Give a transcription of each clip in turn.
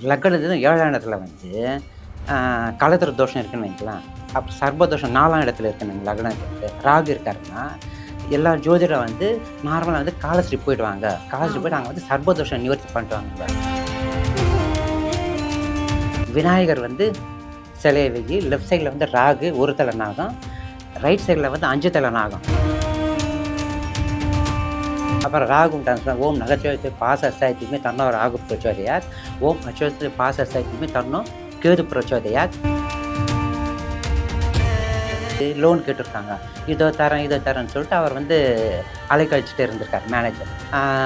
லக்னத்துல 7ஆம் இடத்துல வந்து கலத்திர தோஷம் இருக்குன்னு வைக்கலாம். அப்புறம் சர்ப தோஷம் 4ஆம் இடத்துல இருக்குன்னு லக்னத்துக்கு ராகு இருக்காருன்னா, எல்லா ஜோதிடர் வந்து நார்மலாக வந்து காலஸ்ரீ போயிடுவாங்க. காலஸ்ரீ போய்ட்டு அங்கே வந்து சர்ப தோஷம் நிவர்த்தி பண்ணிட்டு வாங்க. விநாயகர் வந்து சிலையை வச்சு லெஃப்ட் சைடில் வந்து ராகு ஒரு தலை நாகம், ரைட் சைடில் வந்து 5 தலை நாகம். அப்புறம் ராகும் டான்ஸ் ஓம் நகச்சோதி பாச அசாயத்துக்குமே தன்னோ ராகு பிரச்சோதயாத், ஓம் அச்சோதி பாச அசாயத்துக்குமே தன்னோ கேது பிரச்சோதயாத். லோன் கேட்டிருக்காங்க, இதோ தரேன்னு சொல்லிட்டு அவர் வந்து அலைக்கழிச்சுட்டு இருந்திருக்கார் மேனேஜர்.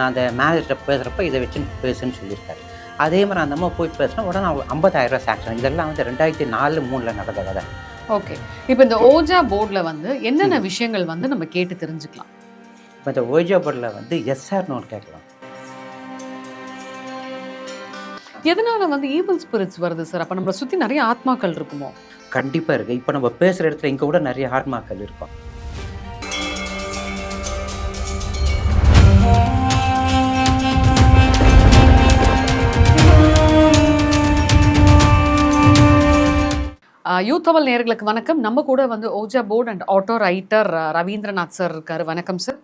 அந்த மேனேஜர்கிட்ட பேசுகிறப்ப இதை வச்சு பேசுன்னு சொல்லியிருக்காரு. அதே மாதிரி அந்த அம்மா போய் பேசினா உடனே 50,000 சாங்ஷன். இதெல்லாம் வந்து 2004-03 நடந்த கதை. ஓகே, இப்போ இந்த ஓஜா போர்டில் வந்து என்னென்ன விஷயங்கள் வந்து நம்ம கேட்டு தெரிஞ்சுக்கலாம்? இப்போ இந்த ஓஜா போர்டில் வந்து எஸ்ஆர் நோட் கேட்கலாம். எதனால வந்து ஈவில் ஸ்பிரிட்ஸ் வருது சார்? அப்போ நம்மளை சுற்றி நிறைய ஆத்மாக்கள் இருக்குமோ? கண்டிப்பாக இருக்குது. இப்போ நம்ம பேசுகிற இடத்துல இங்கே கூட நிறைய ஆத்மாக்கள் இருக்கும். யூத்தவல் நேயர்களுக்கு வணக்கம். நம்ம கூட வந்து Ouija board and auto writer Ravindranath sir இருக்காரு. வணக்கம் சார்.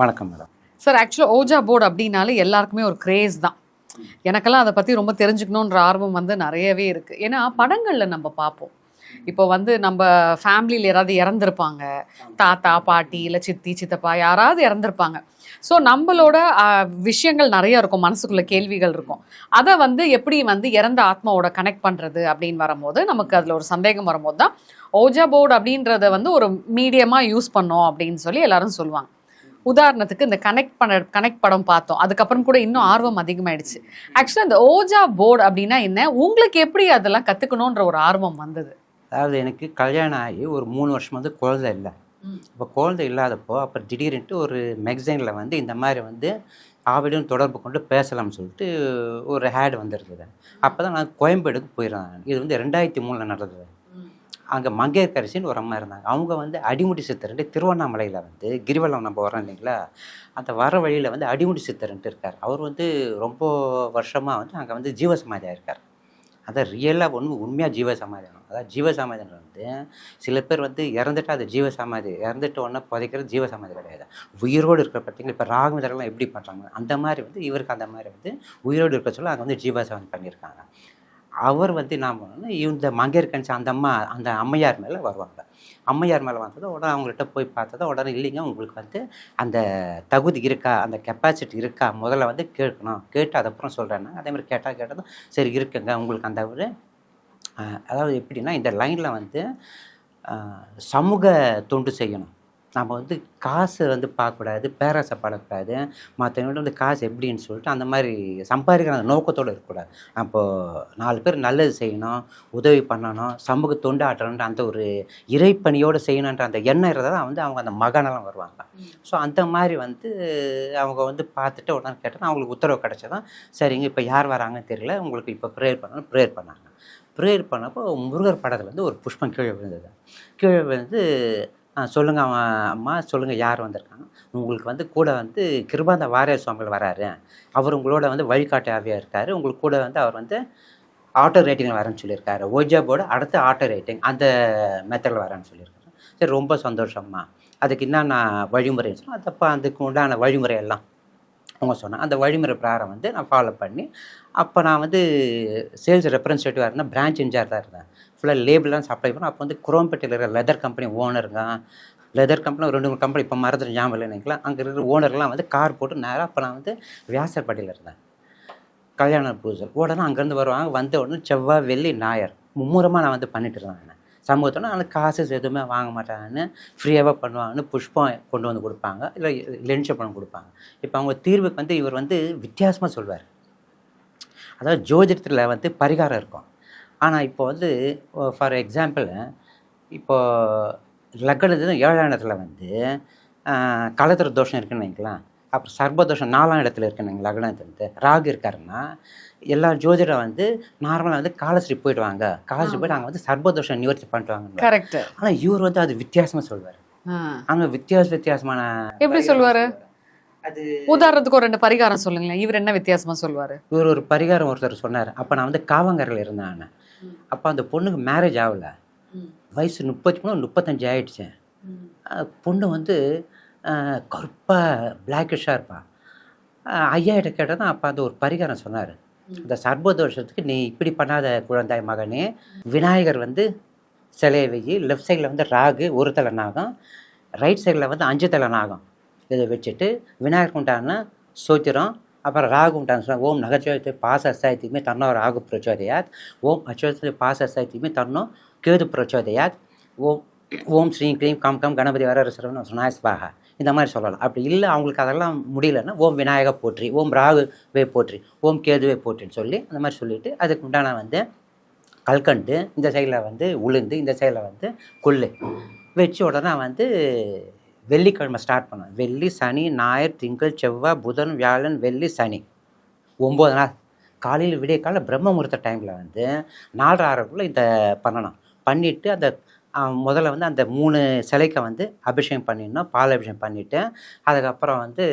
வணக்கம் மேடம். சார், ஆக்சுவலாக ஓஜா போர்டு அப்படின்னாலே எல்லாருக்குமே ஒரு கிரேஸ் தான். எனக்கெல்லாம் அதை பற்றி ரொம்ப தெரிஞ்சுக்கணுன்ற ஆர்வம் வந்து நிறையவே இருக்குது. ஏன்னா படங்களில் நம்ம பார்ப்போம். இப்போ வந்து நம்ம ஃபேமிலியில் யாராவது இறந்துருப்பாங்க, தாத்தா பாட்டி இல்லை சித்தி சித்தப்பா யாராவது இறந்துருப்பாங்க. ஸோ நம்மளோட விஷயங்கள் நிறைய இருக்கும், மனசுக்குள்ள கேள்விகள் இருக்கும். அதை வந்து எப்படி வந்து இறந்த ஆத்மாவோட கனெக்ட் பண்ணுறது அப்படின்னு வரும்போது நமக்கு அதில் ஒரு சந்தேகம் வரும்போது தான் ஓஜா போர்டு அப்படின்றத வந்து ஒரு மீடியமாக யூஸ் பண்ணோம் அப்படின்னு சொல்லி எல்லாரும் சொல்லுவாங்க. உதாரணத்துக்கு இந்த கனெக்ட் படம் பார்த்தோம், அதுக்கப்புறம் கூட இன்னும் ஆர்வம் அதிகமாயிடுச்சு. ஆக்சுவலாக இந்த ஓஜா போர்டு அப்படின்னா என்ன, உங்களுக்கு எப்படி அதெல்லாம் கற்றுக்கணுன்ற ஒரு ஆர்வம் வந்தது? அதாவது எனக்கு கல்யாணம் ஆகி ஒரு 3 வருஷம் வந்து குழந்தை இல்லை. இப்போ குழந்தை இல்லாதப்போ அப்புறம் திடீர்னுட்டு ஒரு மேக்சைனில் வந்து இந்த மாதிரி வந்து ஆவிடம் தொடர்பு கொண்டு பேசலாம்னு சொல்லிட்டு ஒரு ஆட் வந்துருக்குது. அப்போ தான் நான் கோயம்பேடுக்கு போயிடுறேன். இது வந்து 2003 நடந்தது. அங்கே மங்கையர்கரசின்னு ஒரு அம்மா இருந்தாங்க. அவங்க வந்து அடிமுடி சித்தர்ன்ட்டு திருவண்ணாமலையில் வந்து கிரிவலம் நம்ம வரோம் இல்லைங்களா, அந்த வர வழியில் வந்து அடிமுடி சித்தர்ன்ட்டு இருக்கார். அவர் வந்து ரொம்ப வருஷமாக வந்து அங்கே வந்து ஜீவசமாதியாக இருக்கார். அதான் ரியலாக உண்மையாக ஜீவசமாதியம். அதாவது ஜீவசமாதியம் வந்து சில பேர் வந்து இறந்துட்டு அது ஜீவசமாதி, இறந்துட்டு ஒன்றா புதைக்கிறது ஜீவசமாதி கிடையாது. உயிரோடு இருக்கிற பார்த்தீங்கன்னா இப்போ ராகவேந்திரலாம் எப்படி பண்ணுறாங்க அந்த மாதிரி வந்து இவருக்கு அந்த மாதிரி வந்து உயிரோடு இருக்க சொல்ல அங்கே வந்து ஜீவசமாதி பண்ணியிருக்காங்க. அவர் வந்து நான் பண்ணோன்னா இந்த மங்கையர்கரசி அந்த அம்மையார் மேலே வருவாங்க. அம்மையார் மேலே வந்தது உடனே அவங்கள்ட்ட போய் பார்த்ததா உடனே இல்லைங்க உங்களுக்கு வந்து அந்த தகுதி இருக்கா, அந்த கெப்பாசிட்டி இருக்கா, முதல்ல வந்து கேட்கணும், கேட்டு அதுக்கப்புறம் சொல்கிறேன்னா அதேமாதிரி கேட்டதும் சரி இருக்குங்க உங்களுக்கு அந்த ஒரு அதாவது எப்படின்னா இந்த லைனில் வந்து சமூக தொண்டு செய்யணும். நம்ம வந்து காசு வந்து பார்க்கக்கூடாது, பேராசைப்படக்கூடாது, மற்றவங்கள்ட்ட வந்து காசு எப்படின்னு சொல்லிட்டு அந்த மாதிரி சம்பாதிக்கிற அந்த நோக்கத்தோடு இருக்கக்கூடாது. அப்போது 4 பேர் நல்லது செய்யணும், உதவி பண்ணணும், சமூக தொண்டு ஆற்றணுன்ற அந்த ஒரு இறைப்பணியோடு செய்யணுன்ற அந்த எண்ணம் இருந்தால் தான் வந்து அவங்க அந்த மகானெல்லாம் வருவாங்க. ஸோ அந்த மாதிரி வந்து அவங்க வந்து பார்த்துட்டு உடனே கேட்டால் அவங்களுக்கு உத்தரவு கிடச்சதான் சரிங்க இப்போ யார் வராங்கன்னு தெரியல, உங்களுக்கு இப்போ ப்ரேயர் பண்ணணும், ப்ரேயர் பண்ணாங்க. ப்ரேயர் பண்ணப்போ முருகர் படத்தில் வந்து ஒரு புஷ்பம் கீழே விழுந்தது. கீழே விழுந்து சொல்லுங்கள் அம்மா சொல்லுங்கள் யார் வந்திருக்காங்க, உங்களுக்கு வந்து கூட வந்து கிருபாந்த வாரியார் சுவாமிகள் வராரு, அவர் உங்களோட வந்து வழிகாட்டியாகவே இருக்கார், உங்களுக்கு கூட வந்து அவர் வந்து ஆட்டோ ரேட்டிங்கில் வரேன்னு சொல்லியிருக்காரு, ஓஜா போர்டு அடுத்து ஆட்டோ ரேட்டிங் அந்த மெத்தடில் வரேன்னு சொல்லியிருக்காரு. சரி ரொம்ப சந்தோஷம்மா, அதுக்கு என்னென்ன வழிமுறைன்னு சொன்னால் அதப்போ அதுக்கு உண்டான வழிமுறையெல்லாம் அவங்க சொன்னாங்க. அந்த வழிமுறை பிரகாரம் வந்து நான் ஃபாலோ பண்ணி அப்போ நான் வந்து சேல்ஸ் ரெப்ரஸன்டேட்டிவாக இருந்தேன், பிரான்ச் இன்சார்ஜ் தான் இருந்தேன். ஃபுல்லாக லேபிள்லாம் சப்ளை பண்ணேன். அப்போ வந்து குரோம்பேட்டையில் இருக்கிற லெதர் கம்பெனி ஓனருங்க, லெதர் கம்பெனி 2-3 கம்பெனி இப்போ மறந்துட்டு ஞாபகம் இல்லை நினைக்கலாம், அங்கே இருக்கிற ஓனர்லாம் வந்து கார் போட்டு நேராக அப்போ நான் வந்து வியாசர்பாடியில் இருந்தேன். கல்யாண பூஜை உடனே அங்கேருந்து வருவாங்க, வந்த உடனே செவ்வாய் வெள்ளி ஞாயிறு மும்முரமாக நான் வந்து பண்ணிட்டு இருந்தேன். சமூகத்தோட அந்த காசு எதுவுமே வாங்க மாட்டாங்கன்னு ஃப்ரீயாகவே பண்ணுவாங்கன்னு புஷ்பம் கொண்டு வந்து கொடுப்பாங்க, இல்லை லென்ஷ பணம் கொடுப்பாங்க. இப்போ அவங்க தீர்வுக்கு வந்து இவர் வந்து வித்தியாசமாக சொல்வார். அதாவது ஜோதிடத்தில் வந்து பரிகாரம் இருக்கும். ஆனால் இப்போ வந்து ஃபார் எக்ஸாம்பிள் இப்போது லக்னத்துல 7ஆம் இடத்துல வந்து கலத்திர தோஷம் இருக்குன்னு வைக்கலாம், அப்புறம் சர்பதோஷம் 4ஆம் இடத்துல இருக்குன்னு லக்னத்துலேருந்து ராகு இருக்காருன்னா எல்லா ஜோதிடர் வந்து நார்மலாக வந்து காலஸ்ரீ போயிடுவாங்க, காலஸ்ரீ போய்ட்டு அங்கே வந்து சர்பதோஷம் நிவர்த்தி பண்ணிட்டு கரெக்ட். ஆனால் இவர் வந்து அது வித்தியாசமாக சொல்வார். அங்கே வித்தியாசமான எப்படி சொல்வார்? அது உதாரணத்துக்கு ஒரு 2 பரிகாரம் சொல்லுங்களேன். இவர் என்ன வித்தியாசமா சொல்லுவாரு? இவர் ஒரு பரிகாரம் ஒருத்தர் சொன்னார். அப்போ நான் வந்து காவங்கரையில் இருந்தேன். அப்போ அந்த பொண்ணுக்கு மேரேஜ் ஆகலை, வயசு 33 35 ஆயிடுச்சு. பொண்ணு வந்து கருப்பாக பிளாக்கிஷாக இருப்பாள். ஐயாயிட்ட கேட்டால் தான் அப்போ அந்த ஒரு பரிகாரம் சொன்னார். இந்த சர்பதோஷத்துக்கு நீ இப்படி பண்ணாத குழந்தை மகனே, விநாயகர் வந்து சிலையை வை, லெஃப்ட் சைடில் வந்து ராகு ஒரு தலை நாகம், ரைட் சைடில் வந்து 5 தலை நாகம். இதை வச்சுட்டு விநாயகர் உண்டான சோத்திரம், அப்புறம் ராகு உண்டான சொன்னால் ஓம் நகச்சோதி பாச அசாயத்துக்குமே தன்னோ ராகு பிரச்சோதயாத், ஓம் அச்சோதி பாச அசாயத்துக்குமே தன்னோ கேது பிரச்சோதயாத், ஓம் ஸ்ரீ க்ரீம் கம் கம் கணபதி வர சரவண சுனாய ஸ்வாஹா. இந்த மாதிரி சொல்லலாம். அப்படி இல்லை அவங்களுக்கு அதெல்லாம் முடியலன்னா ஓம் விநாயகா போற்றி, ஓம் ராகுவே போற்றி, ஓம் கேதுவே போற்றின்னு சொல்லி அந்த மாதிரி சொல்லிவிட்டு அதுக்கு உண்டான வந்து கல்கண்டு, இந்த சைடில் வந்து உளுந்து, இந்த சைடில் வந்து கொள்ளு வச்சு உடனே வந்து வெள்ளிக்கிழமை ஸ்டார்ட் பண்ணுவேன். வெள்ளி சனி ஞாயிறு திங்கள் செவ்வாய் புதன் வியாழன் வெள்ளி சனி 9 நாள் காலையில் விடிய காலையில் பிரம்ம முகூர்த்த டைமில் வந்து 4:30 இந்த பண்ணணும். பண்ணிவிட்டு அந்த முதல்ல வந்து அந்த 3 சிலைக்கு வந்து அபிஷேகம் பண்ணிடணும். பால் அபிஷேகம் பண்ணிவிட்டு அதுக்கப்புறம் வந்து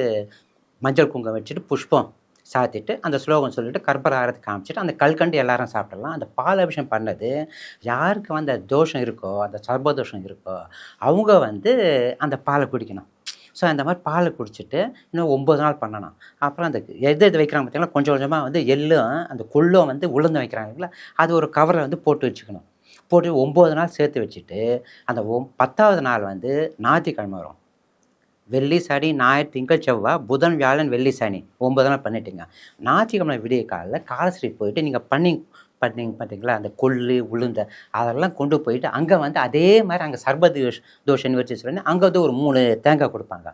மஞ்சள் குங்குமம் வச்சுட்டு புஷ்பம் சாத்திட்டு அந்த ஸ்லோகம் சொல்லிவிட்டு கற்பூர ஆரத்தி காமிச்சிட்டு அந்த கல்கண்டு எல்லாரும் சாப்பிடலாம். அந்த பால் அபிஷேகம் பண்ணது யாருக்கு வந்து அந்த தோஷம் இருக்கோ, அந்த சர்பதோஷம் இருக்கோ, அவங்க வந்து அந்த பாலை குடிக்கணும். ஸோ அந்த மாதிரி பாலை குடிச்சிட்டு இன்னும் 9 நாள் பண்ணணும். அப்புறம் அந்த எது வைக்கிறாங்க பார்த்தீங்கன்னா, கொஞ்சம் கொஞ்சமாக வந்து எள்ளும் அந்த கொள்ளும் வந்து உளுந்து வைக்கிறாங்க இல்லைங்களா, அது ஒரு கவரில் வந்து போட்டு வச்சுக்கணும். போட்டு 9 நாள் சேர்த்து வச்சுட்டு அந்த 10வது நாள் வந்து ஞாயிற்றுக்கிழமை வரும். வெள்ளி சனி ஞாயிறு திங்கள் செவ்வாய் புதன் வியாழன் வெள்ளி சனி 9 நாள் பண்ணிட்டீங்க. ஞாயிற்றுக்கிழமை விடிய காலையில் காலஸ்ட்ரீட் போயிட்டு நீங்கள் பண்ணீங்க பார்த்தீங்களா, அந்த கொள்ளு உளுந்த அதெல்லாம் கொண்டு போயிட்டு அங்கே வந்து அதே மாதிரி அங்கே தோஷ நிவர்த்தி சொல்லி அங்கே வந்து ஒரு 3 தேங்காய் கொடுப்பாங்க.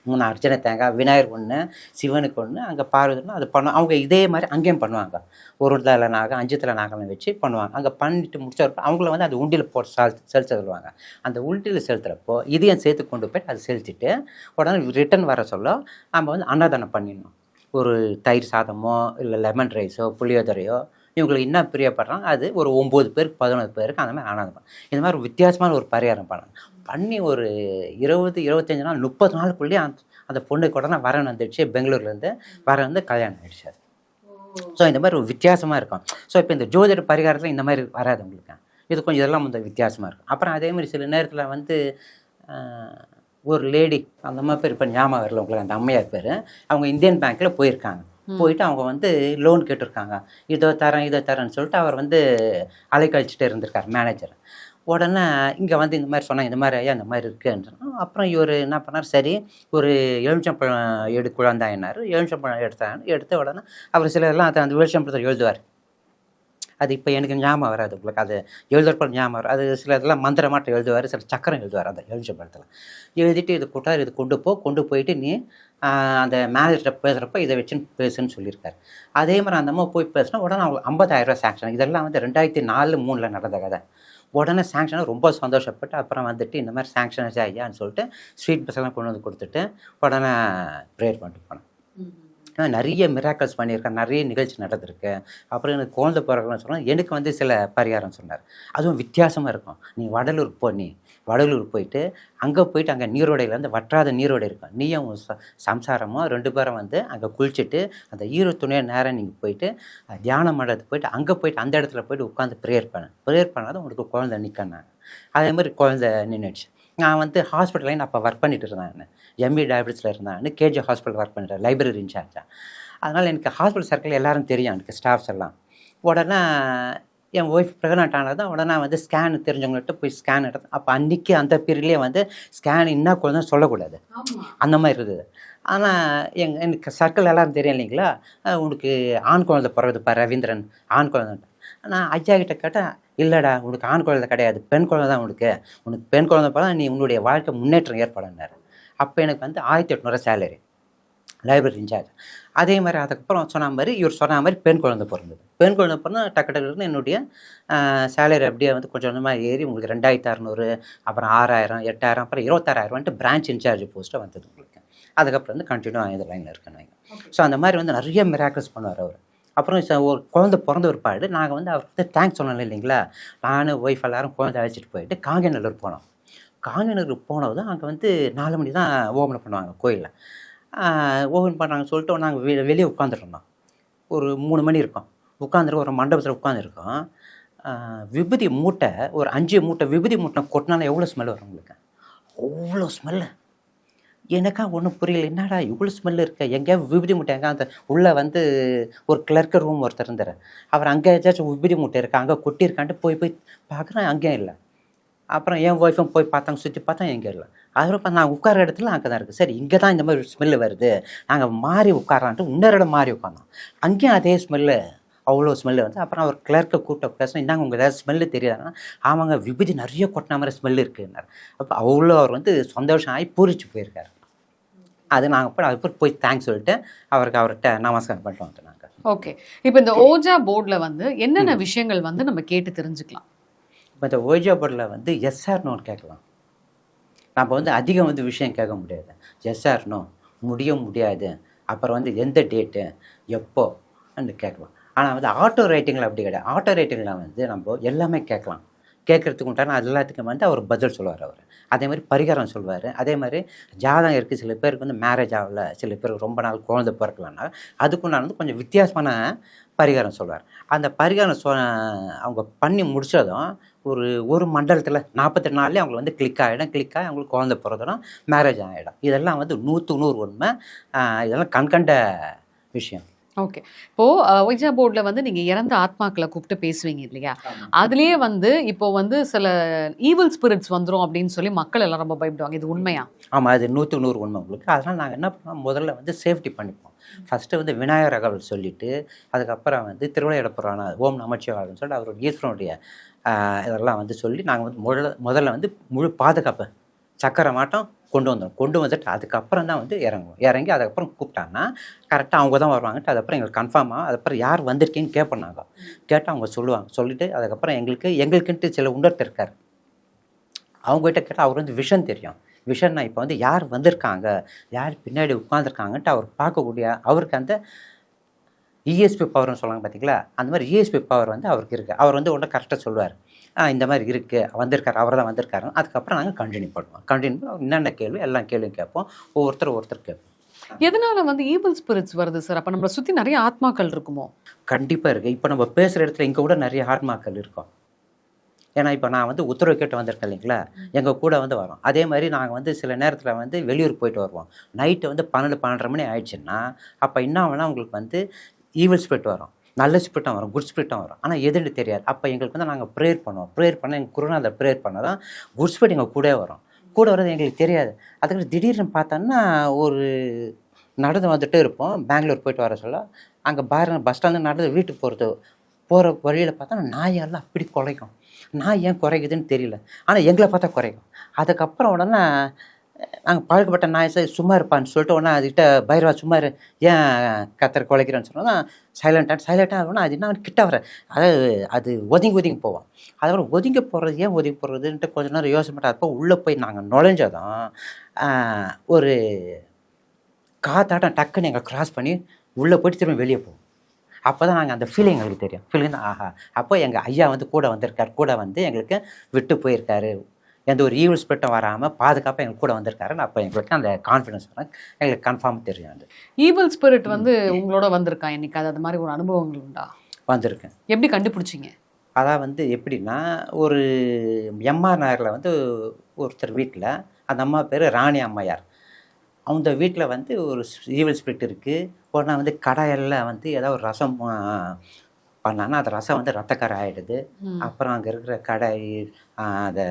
3 அர்ச்சனை தேங்காய், விநாயகர் ஒன்று, சிவனுக்கு ஒன்று, அங்கே பார்வதி அது பண்ணுவோம். அவங்க இதே மாதிரி அங்கேயும் பண்ணுவாங்க. ஒரு தலை நாகம் 5 தலை நாகம் வச்சு பண்ணுவாங்க. அங்கே பண்ணிட்டு முடிச்சப்போ அவங்கள வந்து அந்த உண்டியில் போட்டு செலுத்த சொல்லுவாங்க. அந்த உண்டியில் செலுத்துகிறப்போ இதையும் சேர்த்து கொண்டு போய்ட்டு அதை செலுத்திட்டு உடனே ரிட்டன் வர சொல்ல நம்ம வந்து அன்னதானம் பண்ணிடணும். ஒரு தயிர் சாதமோ இல்லை லெமன் ரைஸோ புளியோதரையோ இவங்களுக்கு என்ன பிரியப்படுறாங்க அது ஒரு 9 பேருக்கு 11 பேருக்கு அந்த மாதிரி அன்னதானம் பண்ணணும். இந்த மாதிரி வித்தியாசமான ஒரு பரிகாரம் பண்ணி ஒரு 20 25 நாள் 30 நாளுக்குள்ளேயே அந்த பொண்ணுக்கு உடனே வரன் வந்துடுச்சு. பெங்களூர்லேருந்து வரன் வந்து கல்யாணம் ஆகிடுச்சு. ஸோ இந்த மாதிரி ஒரு வித்தியாசமாக இருக்கும். ஸோ இப்போ இந்த ஜோதிட பரிகாரத்தில் இந்த மாதிரி வராது உங்களுக்கு. இது கொஞ்சம் இதெல்லாம் வந்து வித்தியாசமாக இருக்கும். அப்புறம் அதேமாதிரி சில நேரத்தில் வந்து ஒரு லேடி அந்த மாதிரி பேர் இப்போ ஞாபகம் வரல உங்களுக்கு, அந்த அம்மையார் பேர், அவங்க இந்தியன் பேங்க்கில் போயிருக்காங்க. போயிட்டு அவங்க வந்து லோன் கேட்டிருக்காங்க. இதோ தரேன்னு சொல்லிட்டு அவர் வந்து அலைக்கழிச்சிட்டு இருந்திருக்கார் மேனேஜர். உடனே இங்கே வந்து இந்த மாதிரி சொன்னாங்க, இந்த மாதிரி ஐயா இந்த மாதிரி இருக்குன்னு சொன்னால், அப்புறம் இவர் என்ன பண்ணார், சரி ஒரு எலுமிச்சம்பழம் குழந்தாயினார். எலுமிச்சம்பழம் எடுத்த உடனே அவர் சிலதெல்லாம் அந்த எலுமிச்சம்பழத்தில் எழுதுவார். அது இப்போ எனக்கு ஞாபகம் வராது உங்களுக்கு, அது எழுதுறப்ப ஞாபகம் வரும். அது சில இதெல்லாம் மந்திரமாட்டம் எழுதுவார், சில சக்கரம் எழுதுவார் அந்த எலுமிச்சம்பழத்தில். எழுதிட்டு இது கூட்டார், இது கொண்டு போயிட்டு நீ அந்த மேனேஜர்கிட்ட பேசுகிறப்ப இதை வச்சுன்னு பேசுன்னு சொல்லியிருக்காரு. அதே மாதிரி அந்த அம்மா போய் பேசினா உடனே அவங்களுக்கு 50,000 ரூபா சாங்ஷன். இதெல்லாம் வந்து 2004-03 நடந்த கதை. உடனே சாங்ஷனாக ரொம்ப சந்தோஷப்பட்டு அப்புறம் வந்துட்டு இந்த மாதிரி சாங்ஷன் ஆச்சு ஐயான்னு சொல்லிட்டு ஸ்வீட் பஸ்ஸெல்லாம் கொண்டு வந்து கொடுத்துட்டு உடனே ப்ரேயர் பண்ணிட்டு போனேன். நிறைய மிராக்கல்ஸ் பண்ணியிருக்கேன், நிறைய நிகழ்ச்சி நடந்திருக்கு. அப்புறம் எனக்கு குழந்தை பிறகுன்னு சொன்னால் எனக்கு வந்து சில பரிகாரம் சொன்னார். அதுவும் வித்தியாசமாக இருக்கும். நீ வடலூர் போயிட்டு அங்கே நீரோடையிலேருந்து வற்றாத நீரோடை இருக்கும். நீயும் சம்சாரமோ 2 பேரும் வந்து அங்கே குளிச்சுட்டு அந்த ஈரத்துணையை நேரம் நீங்கள் போயிட்டு தியான மண்டலத்துக்கு போயிட்டு அங்கே போயிட்டு அந்த இடத்துல போய்ட்டு உட்காந்து ப்ரேயர் பண்ணாதான் உங்களுக்கு குழந்தை நிற்கணும். அதே மாதிரி குழந்தை நின்றுடுச்சு. நான் வந்து ஹாஸ்பிட்டலையும் அப்போ ஒர்க் பண்ணிட்டு இருந்தேன். எம்இ டயபிட்டிஸில் இருந்தேன். கேஜி ஹாஸ்பிட்டல் ஒர்க் பண்ணிட்டேன், லைப்ரரி இன்சார்ஜாக. அதனால் எனக்கு ஹாஸ்பிட்டல் சர்க்கிள் எல்லோரும் தெரியும், எனக்கு ஸ்டாஃப்ஸ் எல்லாம். உடனே என் ஒய்ஃப் ப்ரெக்னென்ட் ஆனதான் உடனே வந்து ஸ்கேன் தெரிஞ்சவங்கள்ட்ட போய் ஸ்கேன் எடுத்தேன். அப்போ அன்றைக்கி அந்த பீரியட்லேயே வந்து ஸ்கேன் என்ன குழந்தைன்னு சொல்லக்கூடாது, அந்த மாதிரி இருக்குது. ஆனால் எனக்கு சர்க்கிள் எல்லோரும் தெரியும் இல்லைங்களா, உனக்கு ஆண் குழந்தை பிறகுதுப்பா ரவீந்திரன், ஆண் குழந்தை. நான் ஐயா கிட்ட கேட்டேன், இல்லைடா உனக்கு ஆண் குழந்தை கிடையாது, பெண் குழந்தை தான் உனக்கு பெண் குழந்தை போல நீ உன்னுடைய வாழ்க்கை முன்னேற்றம் ஏற்படுனார். அப்போ எனக்கு வந்து 1800 சேலரி, லைப்ரரி இன்சார்ஜ். அதே மாதிரி அதுக்கப்புறம் சொன்ன மாதிரி இவர் சொன்ன மாதிரி பெண் குழந்தை பிறந்தது. பெண் குழந்தை பிறந்தால் டக்குன்னு என்னுடைய சேலரி அப்படியே வந்து கொஞ்சம் கொஞ்சமாக ஏறி உங்களுக்கு 2600, அப்புறம் 6000, 8000, அப்புறம் 26,000 பிரான்ச் இன்சார்ஜ் போஸ்ட்டாக வந்தது உங்களுக்கு. அதுக்கப்புறம் வந்து கண்டினியூ இந்த லைனில் இருக்கேன். ஸோ அந்த மாதிரி வந்து நிறைய மிராக்கிள்ஸ் பண்ணுவார் அவர். அப்புறம் ஒரு குழந்தை பிறந்த ஒரு பாடு நாங்கள் வந்து அவருக்கு தேங்க்ஸ் சொன்னோம் இல்லைங்களா, நானும் ஒய்ஃப் எல்லாரும் குழந்தை அழைச்சிட்டு போயிட்டு காங்கேநல்லூர் போனோம். காங்கேநல்லூர் போனது அங்கே வந்து 4 மணி தான் ஓபன் பண்ணுவாங்க கோயிலில். ஓப்பன் பண்ணாங்கன்னு சொல்லிட்டு நாங்கள் வெளியே உட்காந்துருந்தோம். ஒரு 3 மணி இருக்கும். உட்காந்துருக்கோம், ஒரு மண்டபத்தில் உட்காந்துருக்கோம். விபூதி மூட்டை ஒரு 5 மூட்டை விபூதி மூட்டை கொட்டினாலும் எவ்வளோ ஸ்மெல் வரும் உங்களுக்கு? அவ்வளோ ஸ்மெல்லு. எனக்கா ஒன்றும் புரியல, என்னடா இவ்வளோ ஸ்மெல் இருக்க, எங்கேயாவது விபூதி மூட்டை எங்கே அந்த உள்ளே வந்து ஒரு கிளர்க்கு ரூம் ஒருத்தர் இருந்தார். அவர் அங்கே ஏதாச்சும் விபூதி மூட்டை இருக்கா, அங்கே கொட்டியிருக்கான்ட்டு போய் பார்க்குறேன், அங்கேயும் இல்லை. அப்புறம் என் ஒய்ஃபும் போய் பார்த்தாங்க, சுற்றி பார்த்தா எங்கேயும் இல்லை. அதுக்கப்புறம் நான் உட்கார இடத்துல அங்கே தான் இருக்குது. சரி, இங்கே தான் இந்த மாதிரி ஸ்மெல்லு வருது, நாங்கள் மாறி உட்காரான்ட்டு இன்னொரு இடம் மாறி உட்காந்தோம். அங்கேயும் அதே ஸ்மெல்லு, அவ்வளோ ஸ்மெல்லு வந்து. அப்புறம் அவர் கிளர்க்கை கூப்பிட்ட பேசணும், இந்தாங்க உங்களுக்கு ஏதாவது ஸ்மெல்லு தெரியாதுன்னா, ஆமாங்க விபூதி நிறைய கொட்டின மாதிரி ஸ்மெல்லு இருக்குன்னார். அப்போ அவ்வளோ அவர் வந்து சந்தோஷம் ஆகி பூரிச்சு போயிருக்காரு. அது நாங்கள் அதுக்கு போய் தேங்க்ஸ் சொல்லிட்டு அவர்கிட்ட நமஸ்காரம் பண்ணிட்டு வந்துட்டோம் நாங்கள். ஓகே, இப்போ இந்த ஓஜா போர்டில் வந்து என்னென்ன விஷயங்கள் வந்து நம்ம கேட்டு தெரிஞ்சுக்கலாம்? இப்போ இந்த ஓஜா போர்டில் வந்து எஸ்ஆர் நோன்னு கேட்கலாம். நம்ம வந்து அதிகம் வந்து விஷயம் கேட்க முடியாது. எஸ்ஆர் நோ, முடியாது, அப்புறம் வந்து எந்த டேட்டு, எப்போ கேட்கலாம். ஆனால் வந்து ஆட்டோ ரைட்டிங்கில் அப்படி கிடையாது. ஆட்டோ ரைட்டிங்கில் வந்து நம்ம எல்லாமே கேட்கலாம். கேட்குறதுக்கு உண்டான அது எல்லாத்துக்கும் வந்து அவர் பதில் சொல்லுவார். அவர் அதே மாதிரி பரிகாரம் சொல்லுவார். அதே மாதிரி ஜாதகம் இருக்குது, சில பேருக்கு வந்து மேரேஜ் ஆகலை, சில பேருக்கு ரொம்ப நாள் குழந்தை பிறக்கலன்னா அதுக்குண்டான வந்து கொஞ்சம் வித்தியாசமான பரிகாரம் சொல்லுவார். அந்த பரிகாரம் அவங்க பண்ணி முடித்ததும் ஒரு மண்டலத்தில் 48 நாள்லேயே அவங்களுக்கு வந்து கிளிக் ஆகி அவங்களுக்கு குழந்தை பிறந்ததும் மேரேஜ் ஆகிடும். இதெல்லாம் வந்து 100க்கு 100 உண்மை. இதெல்லாம் கண்கண்ட விஷயம். ஓகே, இப்போது ஒய்ஜா போர்டில் வந்து நீங்கள் இறந்த ஆத்மாக்களை கூப்பிட்டு பேசுவீங்க இல்லையா? அதுலேயே வந்து இப்போ வந்து சில ஈவில் ஸ்பிரிட்ஸ் வந்துடும் அப்படின்னு சொல்லி மக்கள் எல்லாம் ரொம்ப பயப்படுவாங்க. இது உண்மையா? ஆமாம், அது 100க்கு 100 உண்மை உங்களுக்கு. அதனால் நாங்கள் என்ன பண்ணோம், முதல்ல வந்து சேஃப்டி பண்ணிப்போம். ஃபஸ்ட்டு வந்து விநாயகர் அகவல் சொல்லிவிட்டு, அதுக்கப்புறம் வந்து திருவிளையாடல் புராணம் ஓம் நமச்சிவாயன்னு சொல்லிட்டு அவரோட ஈஸ்வரனுடைய இதெல்லாம் வந்து சொல்லி நாங்கள் வந்து முதல்ல வந்து முழு பாதுகாப்பு சக்கரை மாட்டம் கொண்டு வந்துட்டு அதுக்கப்புறம் தான் வந்து இறங்கி அதுக்கப்புறம் கூப்பிட்டாங்கன்னா கரெக்டாக அவங்க தான் வருவாங்கட்டு. அதுக்கப்புறம் எங்களுக்கு கன்ஃபார்மாக அதுக்கப்புறம் யார் வந்திருக்கீங்கன்னு கேட்போம். நாங்கள் கேட்டால் அவங்க சொல்லிவிட்டு அதுக்கப்புறம் எங்களுக்குன்ட்டு சில உணர்த்து இருக்கார். அவங்ககிட்ட கேட்டால் அவர் வந்து விஷன் தெரியும். விஷன்னா இப்போ வந்து யார் வந்திருக்காங்க, யார் பின்னாடி உட்காந்துருக்காங்கன்ட்டு அவர் பார்க்கக்கூடிய அவருக்கு அந்த இஎஸ்பி பவர்னு சொல்லுவாங்க பார்த்தீங்களா, அந்த மாதிரி இஎஸ்பி பவர் வந்து அவருக்கு இருக்குது. அவர் வந்து ஒன்றும் கரெக்டாக சொல்லுவார், இந்த மாதிரி இருக்குது, வந்திருக்காரு, அவர் தான் வந்திருக்காரு. அதுக்கப்புறம் நாங்கள் கண்டினியூ பண்ணுவோம். என்னென்ன கேள்வி எல்லா கேள்வியும் கேட்போம், ஒருத்தர் கேட்போம். எதனால வந்து ஈவில் ஸ்பிரிட்ஸ் வருது சார்? அப்போ நம்மளை சுற்றி நிறைய ஆத்மாக்கள் இருக்குமோ? கண்டிப்பாக இருக்குது. இப்போ நம்ம பேசுகிற இடத்துல இங்கே கூட நிறைய ஆத்மாக்கள் இருக்கும். ஏன்னா இப்போ நான் வந்து உத்தரவு கேட்டு வந்திருக்கேன் இல்லைங்களா, எங்கள் கூட வந்து வரோம். அதே மாதிரி நாங்கள் வந்து சில நேரத்தில் வந்து வெளியூர் போயிட்டு வருவோம். நைட்டு வந்து 12-12:30 மணி ஆயிடுச்சுன்னா அப்போ என்ன ஆகுனா உங்களுக்கு வந்து ஈவில் ஸ்பிரிட் வரும், நல்ல ஸ்பிரிட்டும் வரும், குட் ஸ்பிரிட்டும் வரும். ஆனால் எதுன்னு தெரியாது. அப்போ எங்களுக்கு வந்து நாங்கள் ப்ரேயர் பண்ணுவோம். ப்ரேயர் பண்ண எங்கள் குருநாதர் ப்ரேயர் பண்ணால் தான் குட் ஸ்பிரிட் எங்கள் கூட வரும். கூட வர்றது எங்களுக்கு தெரியாது. அதுக்கு திடீர்னு பார்த்தோன்னா ஒரு நடந்து வந்துகிட்டே இருப்போம். பெங்களூர் போயிட்டு வர சொல்ல அங்கே பஸ் ஸ்டாண்டு நடந்து வீட்டுக்கு போகிற வழியில் பார்த்தா நாயெல்லாம் அப்படி குறைக்கும். நாய் ஏன் குறைக்குதுன்னு தெரியல, ஆனால் எங்களை பார்த்தா குறைக்கும். அதுக்கப்புறம் உடனே நாங்கள் பழக்கப்பட்ட நாய் சும்மா இருப்பான்னு சொல்லிட்டு உடனே அதுக்கிட்ட பைரவா சும்மா இரு, ஏன் கத்தரை குலைக்கிறேன்னு சொன்னால் சைலண்ட்டாக இருக்கணும். அது என்ன கிட்ட வர அது ஒதுங்கி போவோம். அதுக்கப்புறம் ஒதுங்கி போடுறதுன்ட்டு கொஞ்ச நேரம் யோசனை பண்ணால் அப்போ உள்ளே போய் நாங்கள் நுழைஞ்சதும் ஒரு காத்தாட்டம் டக்குன்னு எங்களை கிராஸ் பண்ணி உள்ளே போய்ட்டு திரும்ப வெளியே போவோம். அப்போ தான் நாங்கள் அந்த ஃபீலிங் எங்களுக்கு தெரியும். ஃபீலிங் தான் ஆஹா, அப்போ எங்கள் ஐயா வந்து கூட வந்திருக்கார், கூட வந்து எங்களுக்கு விட்டு போயிருக்காரு, எந்த ஒரு ஈவில் ஸ்பிரிட்டும் வராமல் பாதுகாப்பாக எங்களுக்கு கூட வந்திருக்காருன்னு அப்போ எங்களுக்கு அந்த கான்ஃபிடன்ஸ் வரும், எங்களுக்கு கன்ஃபார்ம் தெரியும். அது ஈவில் ஸ்பிரிட் வந்து உங்களோட வந்திருக்கா இன்னைக்கு? அது மாதிரி ஒரு அனுபவங்கள் உண்டா? வந்திருக்கேன். எப்படி கண்டுபிடிச்சிங்க? அதான் வந்து எப்படின்னா, ஒரு எம்ஆர் நகரில் வந்து ஒருத்தர் வீட்டில், அந்த அம்மா பேர் ராணி அம்மையார். அந்த வீட்டில் வந்து ஒரு ஈவில் ஸ்பிரிட் இருக்குது. உடனே வந்து கடாயெல்லாம் வந்து ஏதாவது ஒரு ரசம் பண்ணாங்கன்னா அந்த ரசம் வந்து ரத்தக்கரை ஆகிடுது. அப்புறம் அங்கே இருக்கிற கடாய் அந்த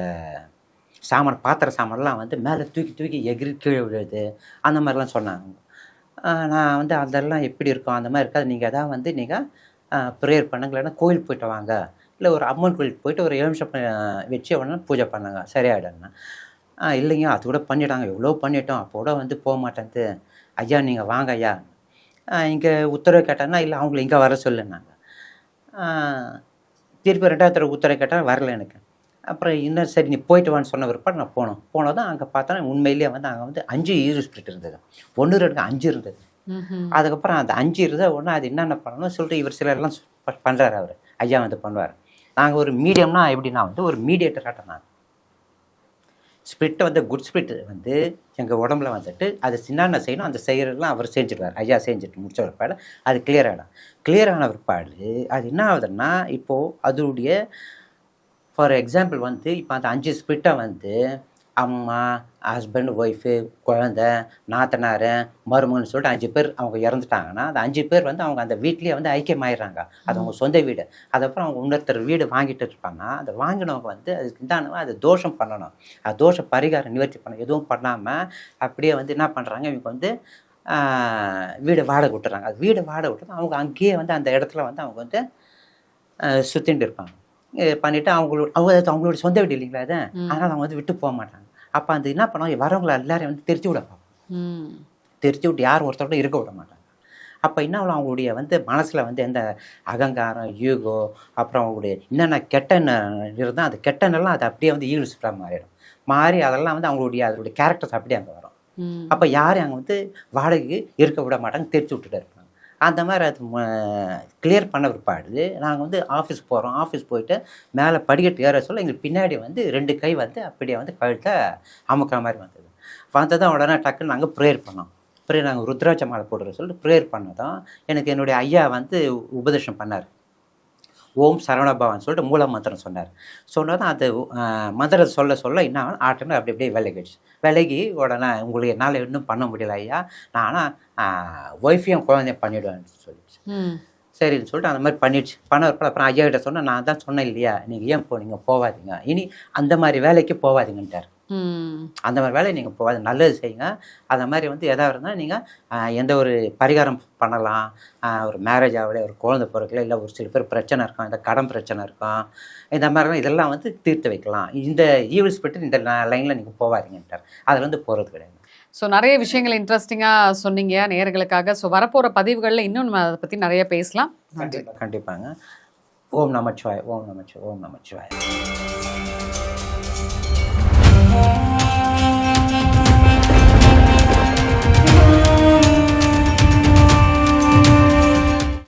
பாத்திர சாமான்லாம் வந்து மேலே தூக்கி எகிரி கீழே விழுது, அந்த மாதிரிலாம் சொன்னாங்க. நான் வந்து அதெல்லாம் எப்படி இருக்கும், அந்த மாதிரி இருக்காது, நீங்கள் எதாவது வந்து நீங்கள் ப்ரேயர் பண்ணுங்க, இல்லைன்னா கோயில் போய்ட்டு வாங்க, இல்லை ஒரு அம்மன் கோயிலுக்கு போய்ட்டு ஒரு எலுமிச்சம் வச்சு உடனே பூஜை பண்ணுங்க, சரியாயிடுங்க. இல்லைங்க அது கூட பண்ணிட்டாங்க, எவ்வளோ பண்ணிட்டோம், அப்போ கூட வந்து போக மாட்டேன்து. ஐயா நீங்கள் வாங்க ஐயா, இங்கே உத்தரவு கேட்டாங்கன்னா இல்லை அவங்கள இங்கே வர சொல்லுனாங்க. திருப்பி 2வது தடவை உத்தரவு கேட்டால் வரல எனக்கு. அப்புறம் இன்னும் சரி நீ போயிட்டு வான்னு சொன்ன பிற்பாடு நான் போனதான் அங்கே பார்த்தா உண்மையிலேயே வந்து அங்கே வந்து 5 ஈவில் ஸ்பிரிட் இருந்தது. 1 2 5 இருந்தது. அதுக்கப்புறம் அந்த 5 இருந்தால் ஒன்று அது என்னென்ன பண்ணணும் சொல்லிட்டு இவர் சிலர்லாம் பண்ணுறாரு. அவர் ஐயா வந்து பண்ணுவார். நாங்கள் ஒரு மீடியம்னா எப்படின்னா வந்து ஒரு மீடியேட்டராட்டம். நாங்கள் ஸ்பிரிட்டை வந்து குட் ஸ்பிரிட் வந்து எங்கள் உடம்புல வந்துட்டு அது சின்ன செய்யணும், அந்த செய்கிறதெல்லாம் அவர் செஞ்சுடுவார். ஐயா செஞ்சுட்டு முடிச்ச பிற்பாடு அது கிளியர் ஆகிடும். கிளியர் ஆன பிற்பாடு அது என்ன ஆகுதுன்னா, இப்போது அதோடைய ஃபார் எக்ஸாம்பிள் வந்து இப்போ அந்த 5 ஸ்பிரிட்டை வந்து அம்மா, ஹஸ்பண்ட், ஒய்ஃபு, குழந்தை, நாத்தனார், மருமகன்னு சொல்லிட்டு 5 பேர் அவங்க இறந்துட்டாங்கன்னா, அந்த 5 பேர் வந்து அவங்க அந்த வீட்லேயே வந்து ஐக்கியமாயிடுறாங்க. அது அவங்க சொந்த வீடு. அதுக்கப்புறம் அவங்க இன்னொருத்தர் வீடு வாங்கிட்டு இருப்பாங்கன்னா, அந்த வாங்கினவங்க வந்து அதுக்கு இந்தானவங்க அது தோஷம் பண்ணணும். அது தோஷ பரிகாரம் நிவர்த்தி பண்ணணும். எதுவும் பண்ணாமல் அப்படியே வந்து என்ன பண்ணுறாங்க, இவங்க வந்து வீடு வாடகை விட்டுறாங்க. அது வீடு வாடகை விட்டு அவங்க அங்கேயே வந்து அந்த இடத்துல வந்து அவங்க வந்து சுற்றிட்டு இருப்பாங்க. பண்ணிவிட்டு அவங்களோட சொந்த வீடு இல்லைங்களா அது, அதனால் அவங்க வந்து விட்டு போக மாட்டாங்க. அப்போ அந்த என்ன பண்ணுவாங்க, வரவங்களை எல்லாரையும் வந்து தெரிச்சு விட பார்ப்பாங்க. தெரிச்சு விட்டு யார் ஒருத்தரோட இருக்க விட மாட்டாங்க. அப்போ என்ன ஆகும், அவங்களுடைய வந்து மனசில் வந்து எந்த அகங்காரம், யூகோ, அப்புறம் அவங்களுடைய என்னென்ன கெட்ட இருந்தால் அந்த கெட்ட எண்ணெல்லாம் அது அப்படியே வந்து ஈடு சுற்றாக மாறிடும். மாறி அதெல்லாம் வந்து அதோடைய கேரக்டர்ஸ் அப்படியே அங்கே வரும். அப்போ யாரையும் அங்கே வந்து வாடகைக்கு இருக்க விட மாட்டாங்க, தெரிச்சு விட்டுட்டு இருப்பாங்க. அந்த மாதிரி அது கிளியர் பண்ண பிற்பாடு நாங்கள் வந்து ஆஃபீஸ் போகிறோம். ஆஃபீஸ் போயிட்டு மேலே படிக்கட்டு ஏற சொல்ல எங்களுக்கு பின்னாடி வந்து 2 கை வந்து அப்படியே வந்து கழுத்தை அமுக்கிற மாதிரி வந்தது. வந்ததான் உடனே டக்குன்னு நாங்கள் ப்ரேயர் பண்ணோம். ப்ரேயர் நாங்கள் ருத்ராட்ச மாலை போடுற சொல்லிட்டு ப்ரேயர் பண்ணதும் எனக்கு என்னுடைய ஐயா வந்து உபதேசம் பண்ணார். ஓம் சரவணபவன் சொல்லிட்டு மூல மந்திரம் சொன்னார். சொன்னதும் அது மந்திரம் சொல்ல என்ன ஆட்டோன்னு அப்படி அப்படியே விலகி உடனே உங்களுக்கு என்னால் இன்னும் பண்ண முடியல ஐயா, நான் ஆனால் ஒய்ஃபையும் குழந்தையும் பண்ணிவிடுவேன்னு சொல்லிடுச்சு. சரின்னு சொல்லிட்டு அந்த மாதிரி பண்ணிடுச்சு. அப்புறம் ஐயா கிட்ட சொன்னால், நான் தான் சொன்னேன் இல்லையா, நீங்கள் ஏன் போனீங்க, போகாதீங்க, இனி அந்த மாதிரி வேலைக்கு போகாதீங்கன்ட்டார். அந்த மாதிரி வேலையை நீங்கள் போகாது, நல்லது செய்யுங்க. அந்த மாதிரி வந்து எதாவது இருந்தால் நீங்கள் எந்த ஒரு பரிகாரம் பண்ணலாம். ஒரு மேரேஜ் ஆகல, ஒரு குழந்தை பிறக்கல, இல்லை ஒரு சில பேர் பிரச்சனை இருக்கும், இந்த கடன் பிரச்சனை இருக்கும், இந்த மாதிரிலாம் இதெல்லாம் வந்து தீர்த்து வைக்கலாம். இந்த ஈவில் ஸ்பிரிட் இந்த லைனில் நீங்கள் போகாதீங்கன்ட்டார். அதில் வந்து போகிறது கிடையாது. ஸோ நிறைய விஷயங்கள் இன்ட்ரெஸ்டிங்காக சொன்னீங்க நேயர்களுக்காக. ஸோ வரப்போகிற பதிவுகளில் இன்னும் நம்ம அதை பற்றி நிறைய பேசலாம். கண்டிப்பாங்க. ஓம் நமச்சிவாய், ஓம் நமச்சிவாய், ஓம் நமச்சிவாய்.